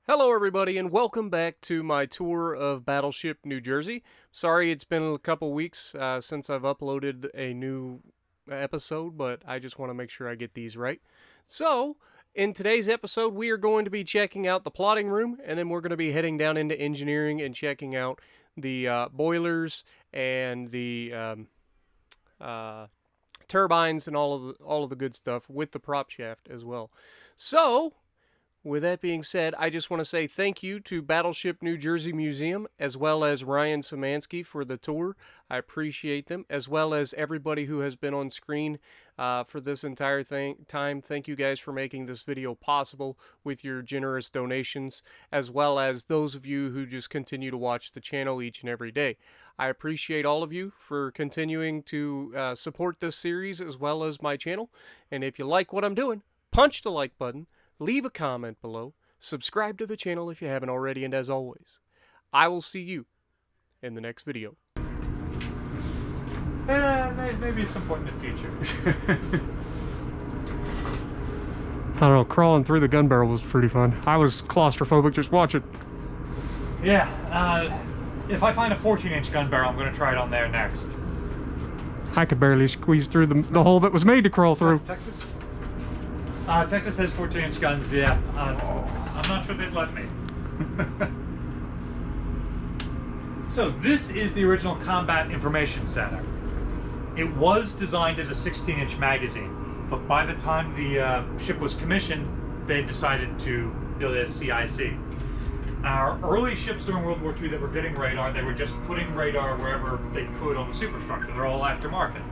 Hello everybody and welcome back to my tour of Battleship, New Jersey. Sorry it's been a couple weeks since I've uploaded a new episode, but I just want to make sure I get these right. So, in today's episode we are going to be checking out the plotting room, and then we're going to be heading down into engineering and checking out the boilers and the turbines and all of the good stuff with the prop shaft as well. So, with that being said, I just want to say thank you to Battleship New Jersey Museum, as well as Ryan Szimanski for the tour. I appreciate them, as well as everybody who has been on screen for this entire time. Thank you guys for making this video possible with your generous donations, as well as those of you who just continue to watch the channel each and every day. I appreciate all of you for continuing to support this series as well as my channel. And if you like what I'm doing, punch the like button. Leave a comment below, subscribe to the channel if you haven't already, and as always, I will see you in the next video. Maybe at some point in the future. I don't know, crawling through the gun barrel was pretty fun. I was claustrophobic just watching. Yeah, if I find a 14-inch gun barrel, I'm going to try it on there next. I could barely squeeze through the hole that was made to crawl through. Texas? Texas has 14-inch guns, yeah. I'm not sure they'd let me. So this is the original Combat Information Center. It was designed as a 16-inch magazine, but by the time the ship was commissioned, they decided to build it as CIC. Our early ships during World War II that were getting radar, they were just putting radar wherever they could on the superstructure. They're all aftermarket.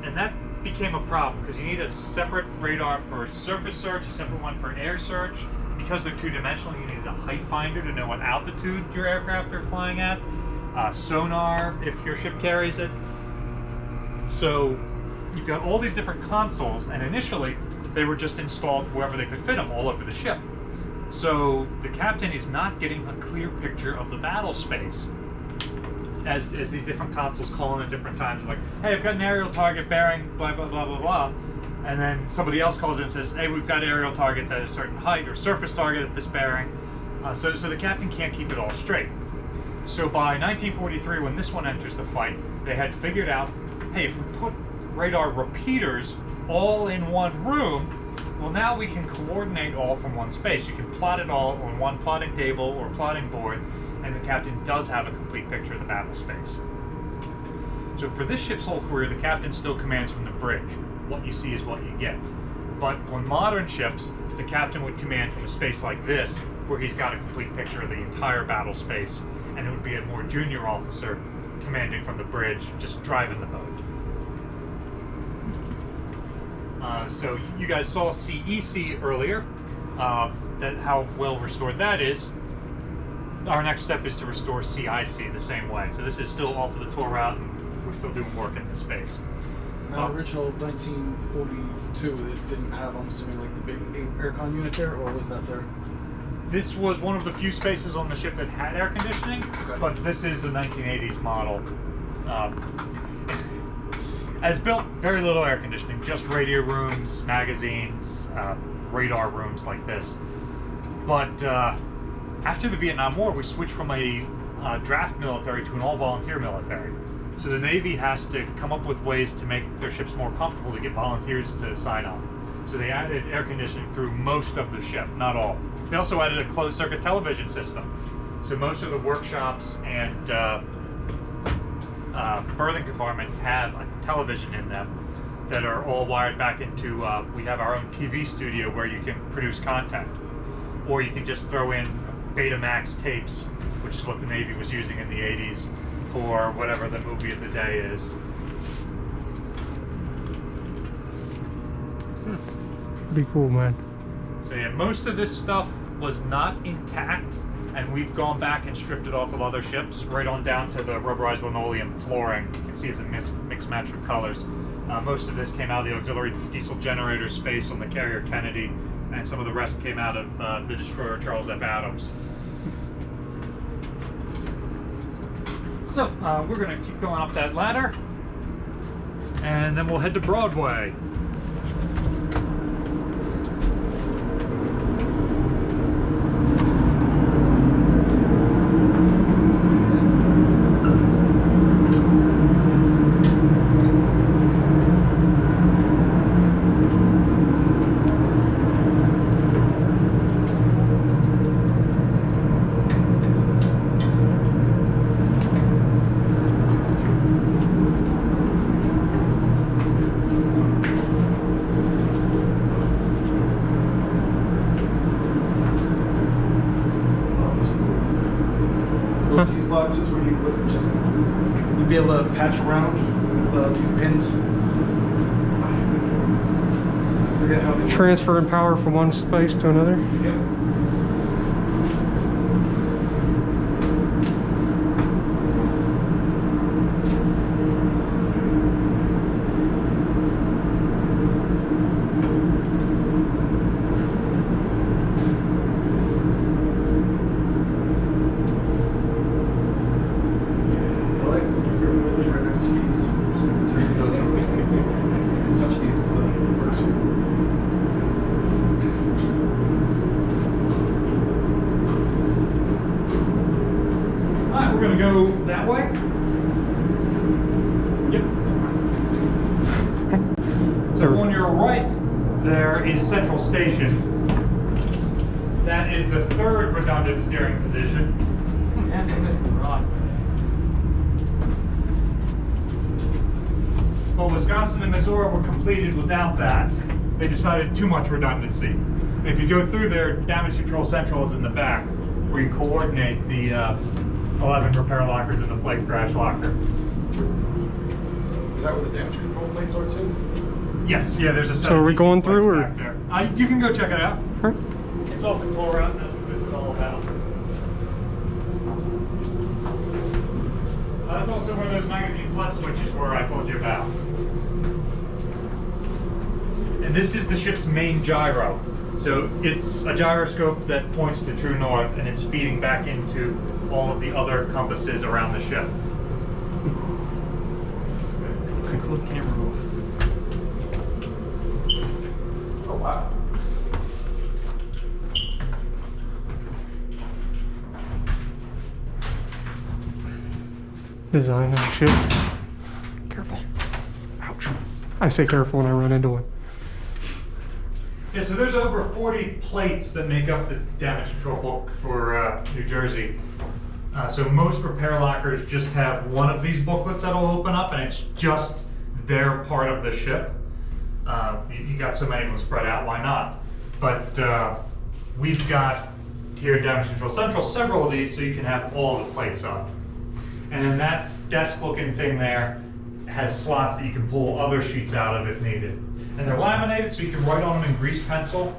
And that became a problem because you need a separate radar for surface search, a separate one for air search. Because they're two-dimensional, you needed a height finder to know what altitude your aircraft are flying at, sonar if your ship carries it. So you've got all these different consoles, and initially they were just installed wherever they could fit them, all over the ship. So the captain is not getting a clear picture of the battle space as these different consoles call in at different times, like, hey, I've got an aerial target bearing blah blah blah blah blah, and then somebody else calls in and says, hey, we've got aerial targets at a certain height, or surface target at this bearing. So the captain can't keep it all straight. So by 1943, when this one enters the fight, they had figured out, hey, if we put radar repeaters all in one room, well, now we can coordinate all from one space. You can plot it all on one plotting table or plotting board, and the captain does have a complete picture of the battle space. So for this ship's whole career, the captain still commands from the bridge. What you see is what you get. But on modern ships, the captain would command from a space like this, where he's got a complete picture of the entire battle space, and it would be a more junior officer commanding from the bridge, just driving the boat. So you guys saw CEC earlier, that how well restored that is. Our next step is to restore CIC the same way. So this is still off of the tour route, and we're still doing work in this space. Now, original 1942, it didn't have, I'm assuming, like the big aircon unit there, or was that there? This was one of the few spaces on the ship that had air conditioning, Okay. but this is the 1980s model. As built, very little air conditioning, just radio rooms, magazines, radar rooms like this. But after the Vietnam War, we switched from a draft military to an all-volunteer military. So the Navy has to come up with ways to make their ships more comfortable to get volunteers to sign up. So they added air conditioning through most of the ship, not all. They also added a closed-circuit television system. So most of the workshops and berthing compartments have a television in them that are all wired back into, we have our own TV studio where you can produce content. Or you can just throw in Betamax tapes, which is what the Navy was using in the 80s for whatever the movie of the day is. Pretty cool, man. So yeah, most of this stuff was not intact, and we've gone back and stripped it off of other ships, right on down to the rubberized linoleum flooring. You can see it's a mixed match of colors. Most of this came out of the auxiliary diesel generator space on the carrier Kennedy, and some of the rest came out of the destroyer Charles F. Adams. So we're going to keep going up that ladder, and then we'll head to Broadway. little fuse boxes where you would just you'd be able to patch around these pins. I forget how they Transferring power from one space to another. Yep. We're going to go that way. Yep. So on your right, there is Central Station. That is the third redundant steering position. Well, Wisconsin and Missouri were completed without that. They decided too much redundancy. If you go through there, Damage Control Central is in the back, where you coordinate the 11 repair lockers and the plate crash locker. Is that where the damage control plates are too? Yes, yeah, there's a set So are of we DC going plates through, or? back there. You can go check it out. Huh? It's off the tour route, and that's what this is all about. That's also where those magazine flood switches were I told you about. And this is the ship's main gyro. So it's a gyroscope that points to true north, and it's feeding back into all of the other compasses around the ship. Cool camera move. Oh wow. Design of the ship. Careful. Ouch. I say careful when I run into one. Yeah, so there's over 40 plates that make up the damage control book for New Jersey. So most repair lockers just have one of these booklets that'll open up, and it's just their part of the ship. You got so many of them spread out, why not? But we've got here at Damage Control Central several of these, so you can have all the plates up. And then that desk-looking thing there has slots that you can pull other sheets out of if needed. And they're laminated, so you can write on them in grease pencil.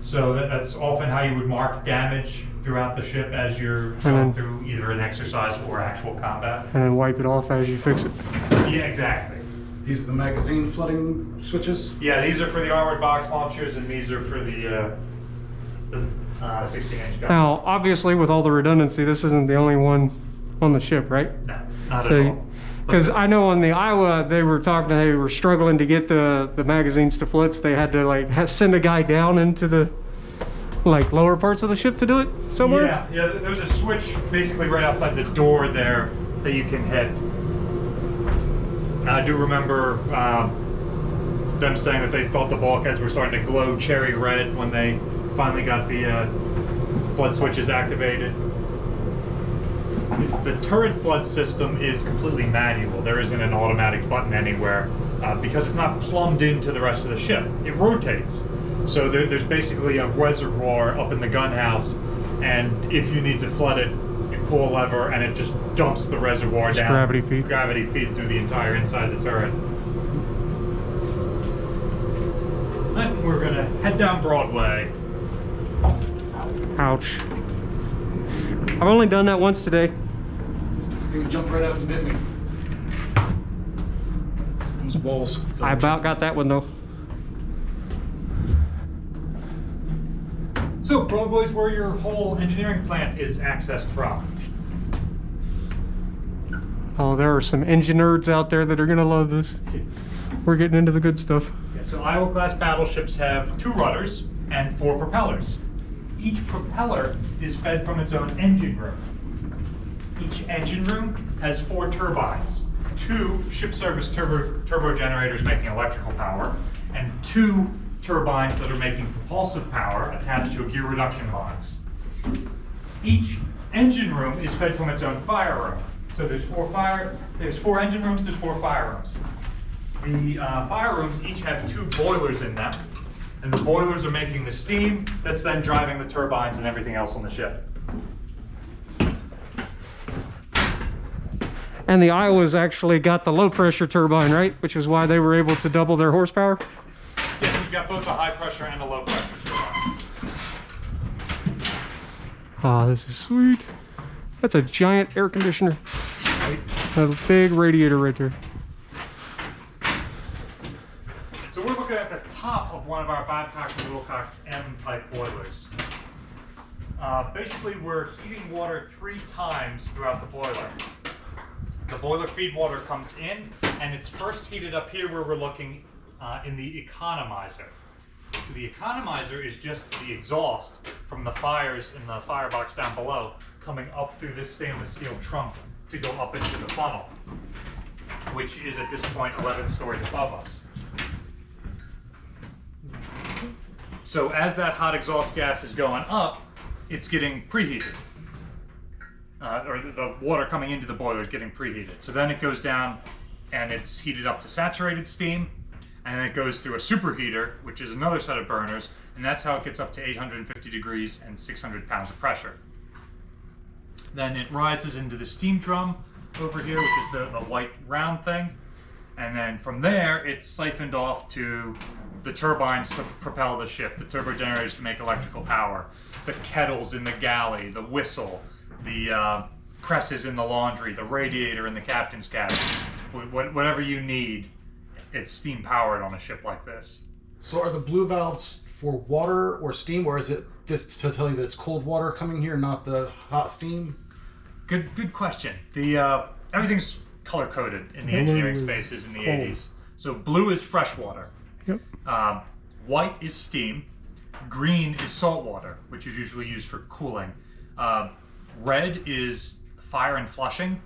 So that's often how you would mark damage throughout the ship as you're going through either an exercise or actual combat. And then wipe it off as you fix it. Yeah, exactly. These are the magazine flooding switches? Yeah, these are for the armored box launchers, and these are for the 16-inch guns. Now, obviously, with all the redundancy, this isn't the only one on the ship, right? No, not at all. Because I know on the Iowa, they were talking, they were struggling to get the magazines to flood, so they had to like send a guy down into the lower parts of the ship to do it somewhere? Yeah, there's a switch basically right outside the door there that you can hit. I do remember them saying that they thought the bulkheads were starting to glow cherry red when they finally got the flood switches activated. The turret flood system is completely manual. There isn't an automatic button anywhere because it's not plumbed into the rest of the ship. It rotates. So there's basically a reservoir up in the gun house, and if you need to flood it, you pull a lever and it just dumps the reservoir down. Gravity feed. Gravity feed through the entire inside of the turret. And we're gonna head down Broadway. Ouch. I've only done that once today. He jumped right out and bit me. Those walls. I about got that one though. So Broadway's where your whole engineering plant is accessed from. Oh, there are some engine nerds out there that are gonna love this. We're getting into the good stuff. Yeah, so Iowa-class battleships have 2 rudders and 4 propellers. Each propeller is fed from its own engine room. Each engine room has 4 turbines, 2 ship service turbo generators making electrical power, and 2 turbines that are making propulsive power attached to a gear reduction box. Each engine room is fed from its own fire room. So there's 4 engine rooms, there's 4 fire rooms. The fire rooms each have 2 boilers in them, and the boilers are making the steam that's then driving the turbines and everything else on the ship. And the Iowas actually got the low pressure turbine, right? Which is why they were able to double their horsepower. Yes, we've got both a high pressure and a low pressure turbine. Ah, this is sweet. That's a giant air conditioner. A big radiator right there. So we're looking at the top of one of our Babcock and Wilcox M-type boilers. Basically, we're heating water 3 times throughout the boiler. The boiler feed water comes in, and it's first heated up here where we're looking in the economizer. The economizer is just the exhaust from the fires in the firebox down below coming up through this stainless steel trunk to go up into the funnel, which is at this point 11 stories above us. So as that hot exhaust gas is going up, it's getting preheated. Or the water coming into the boiler is getting preheated. So then it goes down and it's heated up to saturated steam, and then it goes through a superheater, which is another set of burners, and that's how it gets up to 850 degrees and 600 pounds of pressure. Then it rises into the steam drum over here, which is the white round thing, and then from there it's siphoned off to the turbines to propel the ship, the turbo generators to make electrical power, the kettles in the galley, the whistle, the presses in the laundry, the radiator in the captain's cabin. Whatever you need, it's steam powered on a ship like this. So are the blue valves for water or steam, or is it just to tell you that it's cold water coming here, not the hot steam? Good question. The everything's color coded in the engineering spaces in the 80s. So blue is fresh water. Yep. White is steam. Green is salt water, which is usually used for cooling. Red is fire and flushing.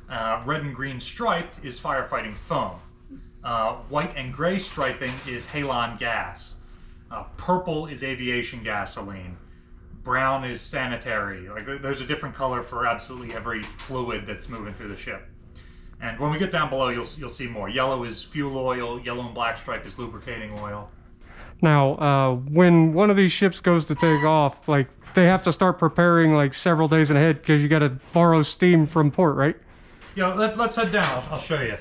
Red and green striped is firefighting foam. White and gray striping is halon gas. Purple is aviation gasoline. Brown is sanitary. Like, there's a different color for absolutely every fluid that's moving through the ship. And when we get down below, you'll see more. Yellow is fuel oil. Yellow and black stripe is lubricating oil. Now, when one of these ships goes to take off, like, they have to start preparing like several days ahead because you got to borrow steam from port, right? Yeah, let's head down. I'll show you.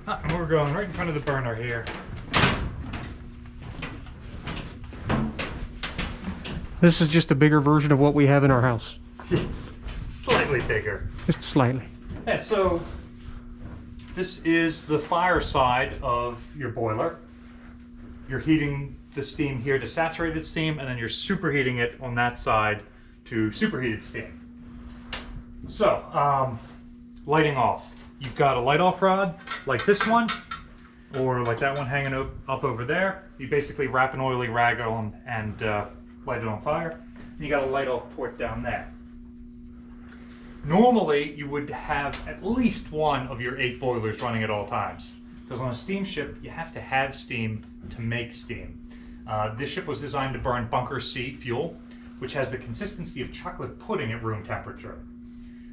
And we're going right in front of the burner here. This is just a bigger version of what we have in our house. Slightly bigger. Just slightly. Yeah, so this is the fire side of your boiler. You're heating the steam here to saturated steam, and then you're superheating it on that side to superheated steam. So, lighting off. You've got a light off rod like this one, or like that one hanging up over there. You basically wrap an oily rag on and light it on fire. And you got a light off port down there. Normally, you would have at least one of your 8 boilers running at all times. Because on a steamship, you have to have steam to make steam. This ship was designed to burn bunker C fuel, which has the consistency of chocolate pudding at room temperature.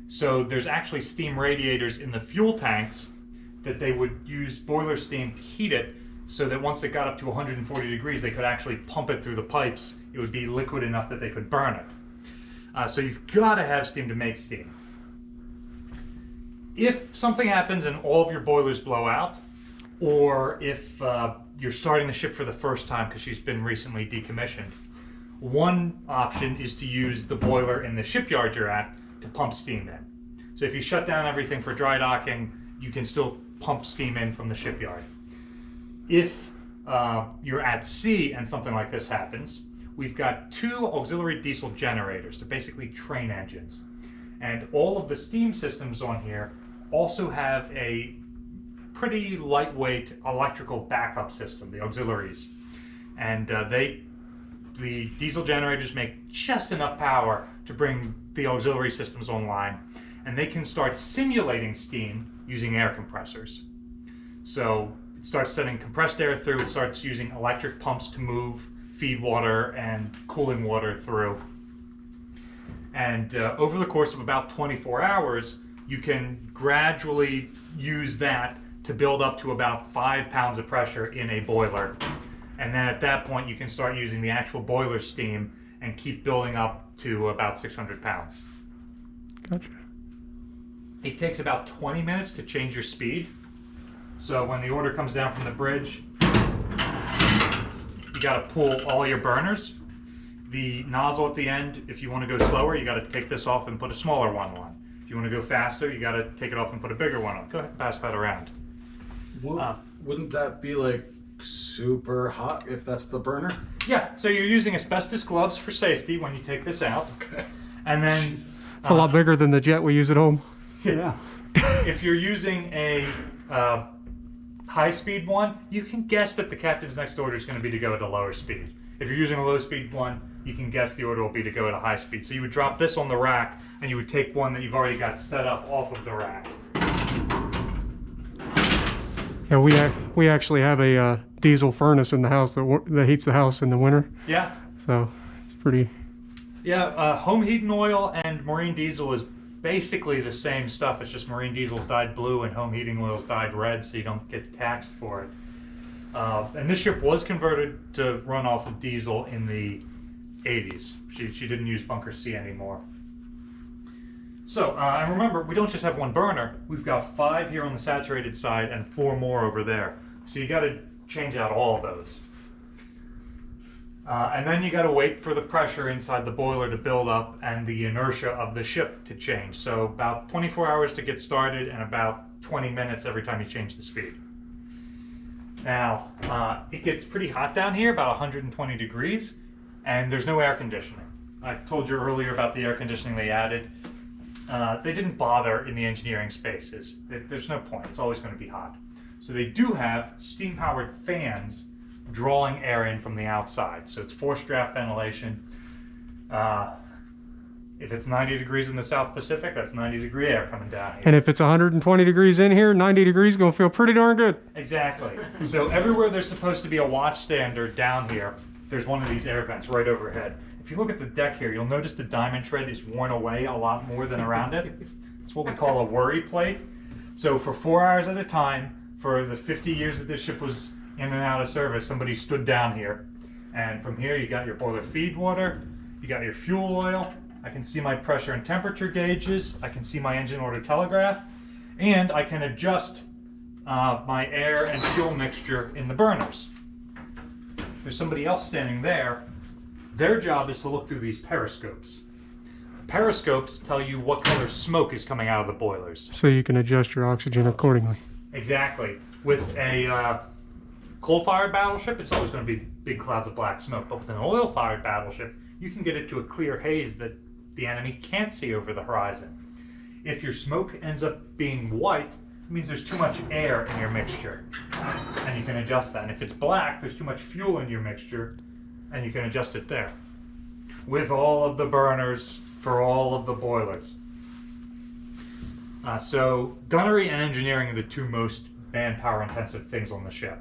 So there's actually steam radiators in the fuel tanks that they would use boiler steam to heat it, so that once it got up to 140 degrees, they could actually pump it through the pipes. It would be liquid enough that they could burn it. So you've got to have steam to make steam. If something happens and all of your boilers blow out, or if you're starting the ship for the first time because she's been recently decommissioned, one option is to use the boiler in the shipyard you're at to pump steam in. So if you shut down everything for dry docking, you can still pump steam in from the shipyard. If you're at sea and something like this happens, we've got 2 auxiliary diesel generators. They're basically train engines. And all of the steam systems on here also have a pretty lightweight electrical backup system, the auxiliaries. And the diesel generators make just enough power to bring the auxiliary systems online. and they can start simulating steam using air compressors. So it starts sending compressed air through, it starts using electric pumps to move feed water and cooling water through. And over the course of about 24 hours, you can gradually use that to build up to about 5 pounds of pressure in a boiler. And then at that point, you can start using the actual boiler steam and keep building up to about 600 pounds. Gotcha. It takes about 20 minutes to change your speed. So when the order comes down from the bridge, you got to pull all your burners. The nozzle at the end, if you want to go slower, you got to take this off and put a smaller one on. If you want to go faster, you got to take it off and put a bigger one on. Go ahead and pass that around. Wouldn't that be like super hot if that's the burner? Yeah, so you're using asbestos gloves for safety when you take this out. Okay. And then It's a lot bigger than the jet we use at home. yeah. If you're using a high-speed one, you can guess that the captain's next order is going to be to go at a lower speed. If you're using a low-speed one, you can guess the order will be to go at a high speed. So you would drop this on the rack, and you would take one that you've already got set up off of the rack. Yeah, we actually have a diesel furnace in the house that heats the house in the winter. Yeah. So it's pretty. Yeah, home heating oil and marine diesel is basically the same stuff. It's just marine diesel's dyed blue and home heating oil's dyed red, so you don't get taxed for it. And this ship was converted to run off of diesel in the 80s. She didn't use bunker C anymore. So, and remember, we don't just have one burner. We've got 5 here on the saturated side and 4 more over there. So you got to change out all of those. And then you got to wait for the pressure inside the boiler to build up and the inertia of the ship to change. So about 24 hours to get started and about 20 minutes every time you change the speed. Now, it gets pretty hot down here, about 120 degrees, and there's no air conditioning. I told you earlier about the air conditioning they added. They didn't bother in the engineering spaces. There's no point, it's always going to be hot. So they do have steam-powered fans drawing air in from the outside. So it's forced draft ventilation. If it's 90 degrees in the South Pacific, that's 90-degree air coming down here. And if it's 120 degrees in here, 90 degrees gonna feel pretty darn good. Exactly. So everywhere there's supposed to be a watch standard down here, there's one of these air vents right overhead. If you look at the deck here, you'll notice the diamond tread is worn away a lot more than around it. It's what we call a worry plate. So for 4 hours at a time, for the 50 years that this ship was in and out of service, somebody stood down here. And from here, you got your boiler feed water, you got your fuel oil, I can see my pressure and temperature gauges, I can see my engine order telegraph, and I can adjust my air and fuel mixture in the burners. There's somebody else standing there. Their job is to look through these periscopes. Periscopes tell you what color smoke is coming out of the boilers. So you can adjust your oxygen accordingly. Exactly. With a coal-fired battleship, it's always going to be big clouds of black smoke. But with an oil-fired battleship, you can get it to a clear haze that the enemy can't see over the horizon. If your smoke ends up being white, it means there's too much air in your mixture, and you can adjust that. And if it's black, there's too much fuel in your mixture, and you can adjust it there. With all of the burners for all of the boilers. So gunnery and engineering are the 2 most manpower intensive things on the ship.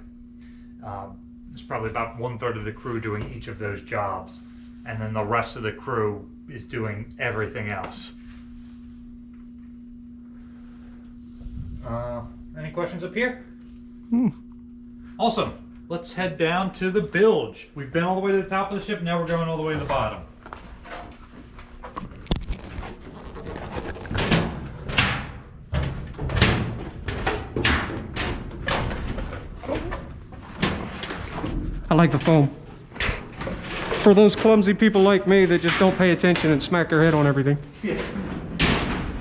There's probably about 1/3 of the crew doing each of those jobs, and then the rest of the crew is doing everything else. Any questions up here? Awesome. Let's head down to the bilge. We've been all the way to the top of the ship, now we're going all the way to the bottom. I like the foam. For those clumsy people like me that just don't pay attention and smack their head on everything. Yes.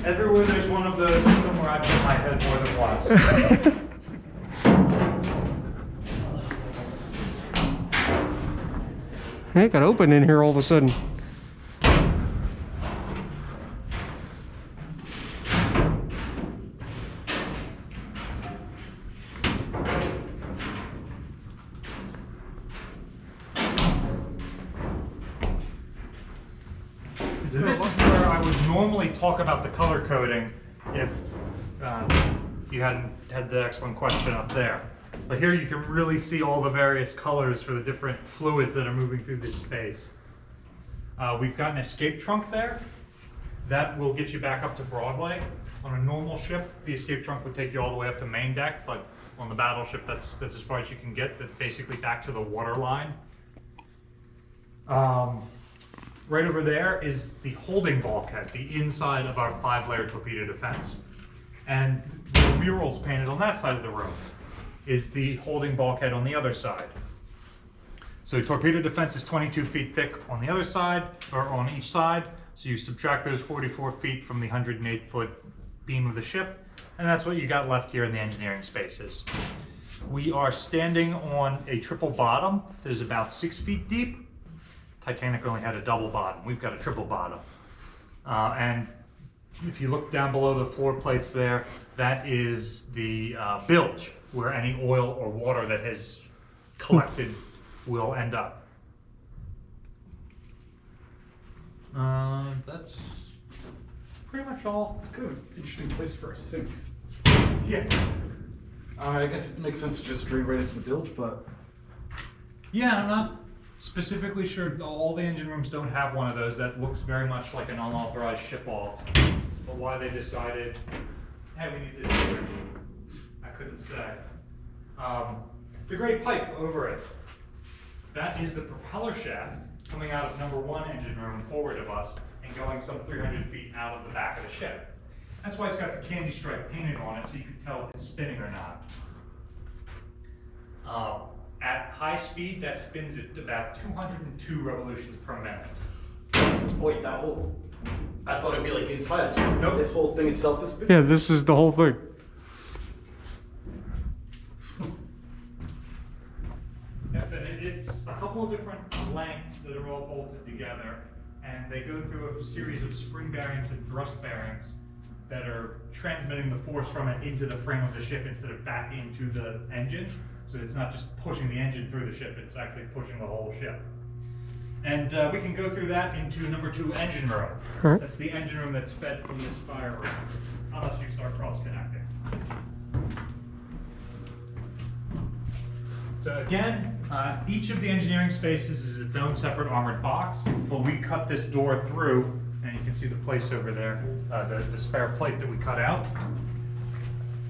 Everywhere there's one of those, somewhere I've hit my head more than once. It got open in here all of a sudden. So this is where I would normally talk about the color coding if you hadn't had the excellent question up there. But here you can really see all the various colors for the different fluids that are moving through this space. We've got an escape trunk there. That will get you back up to Broadway. On a normal ship, the escape trunk would take you all the way up to main deck, but on the Battleship, that's as far as you can get, that's basically back to the water line. Right over there is the holding bulkhead, the inside of our 5-layer torpedo defense. And the murals painted on that side of the room is the holding bulkhead on the other side. So torpedo defense is 22 feet thick on the other side, or on each side. So you subtract those 44 feet from the 108-foot beam of the ship, and that's what you got left here in the engineering spaces. We are standing on a triple bottom that is about 6 feet deep. Titanic only had a double bottom. We've got a triple bottom. And if you look down below the floor plates there, that is the bilge, where any oil or water that has collected will end up. That's pretty much all. It's kind of an interesting place for a sink. Yeah. I guess it makes sense to just drain right into the bilge, but... Yeah, I'm not specifically sure. All the engine rooms don't have one of those. That looks very much like an unauthorized ship vault. But why they decided, hey, we need this here, I couldn't say. The great pipe over it, that is the propeller shaft coming out of number 1 engine room forward of us and going some 300 feet out of the back of the ship. That's why it's got the candy stripe painted on it, so you can tell if it's spinning or not. At high speed, that spins at about 202 revolutions per minute. Wait, that whole... I thought it'd be like inside it. Nope. This whole thing itself is spinning? Yeah, this is the whole thing. Yep, and it's a couple of different lengths that are all bolted together, and they go through a series of spring bearings and thrust bearings that are transmitting the force from it into the frame of the ship instead of back into the engine. So it's not just pushing the engine through the ship, it's actually pushing the whole ship. And we can go through that into number 2 engine room. Right. That's the engine room that's fed from this fire room, unless you start cross-connecting. So again, each of the engineering spaces is its own separate armored box, but we cut this door through, and you can see the place over there, the spare plate that we cut out.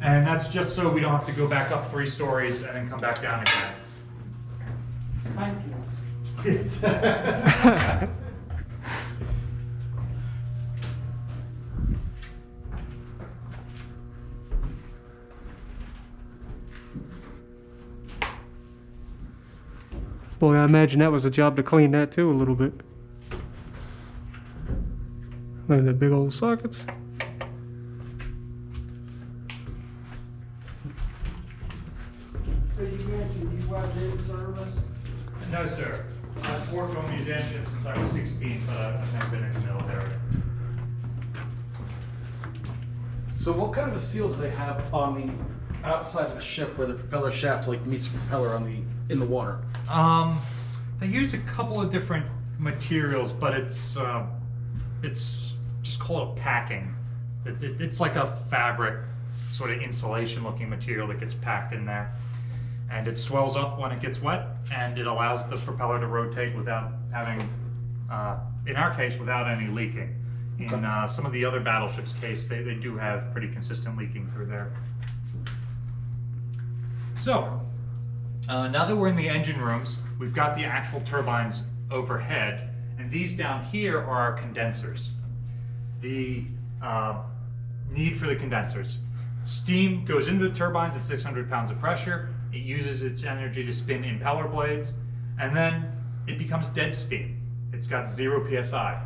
And that's just so we don't have to go back up 3 stories and then come back down again. Thank you. Boy, I imagine that was a job to clean that too a little bit. Look at the big old sockets. So you mentioned you was in service? No, sir. I've worked on museum ships since I was 16, but I've never been in the military. So what kind of a seal do they have on the outside of the ship where the propeller shaft like meets the propeller on in the water? They use a couple of different materials, but it's just called a packing. It's like a fabric, sort of insulation-looking material that gets packed in there. And it swells up when it gets wet, and it allows the propeller to rotate without having, in our case, without any leaking. In some of the other battleships' case, they do have pretty consistent leaking through there. So, now that we're in the engine rooms, we've got the actual turbines overhead, and these down here are our condensers. The need for the condensers. Steam goes into the turbines at 600 pounds of pressure. It uses its energy to spin impeller blades, and then it becomes dead steam. It's got 0 psi.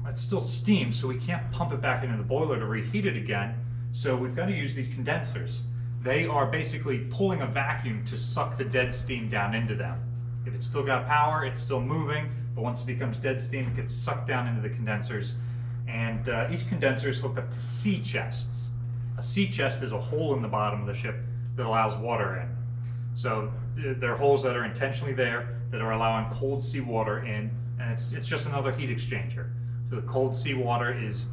It's still steam, so we can't pump it back into the boiler to reheat it again, so we've got to use these condensers. They are basically pulling a vacuum to suck the dead steam down into them. If it's still got power, it's still moving, but once it becomes dead steam, it gets sucked down into the condensers. And each condenser is hooked up to sea chests. A sea chest is a hole in the bottom of the ship that allows water in. So they're holes that are intentionally there that are allowing cold seawater in, and it's just another heat exchanger. So the cold seawater is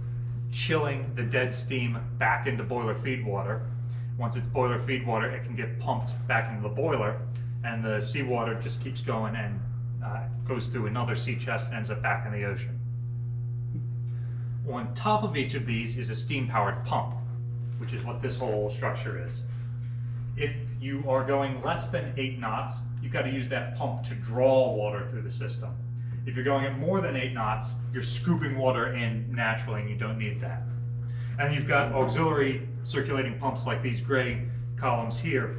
chilling the dead steam back into boiler feed water. Once it's boiler feed water, it can get pumped back into the boiler, and the seawater just keeps going and goes through another sea chest and ends up back in the ocean. On top of each of these is a steam-powered pump, which is what this whole structure is. If you are going less than 8 knots, you've got to use that pump to draw water through the system. If you're going at more than 8 knots, you're scooping water in naturally and you don't need that. And you've got auxiliary circulating pumps like these gray columns here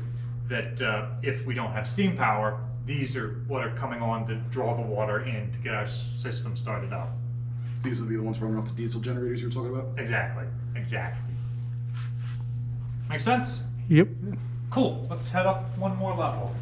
that if we don't have steam power, these are what are coming on to draw the water in to get our system started up. These will be the ones running off the diesel generators you were talking about? Exactly, exactly. Make sense? Yep. Cool, let's head up one more level.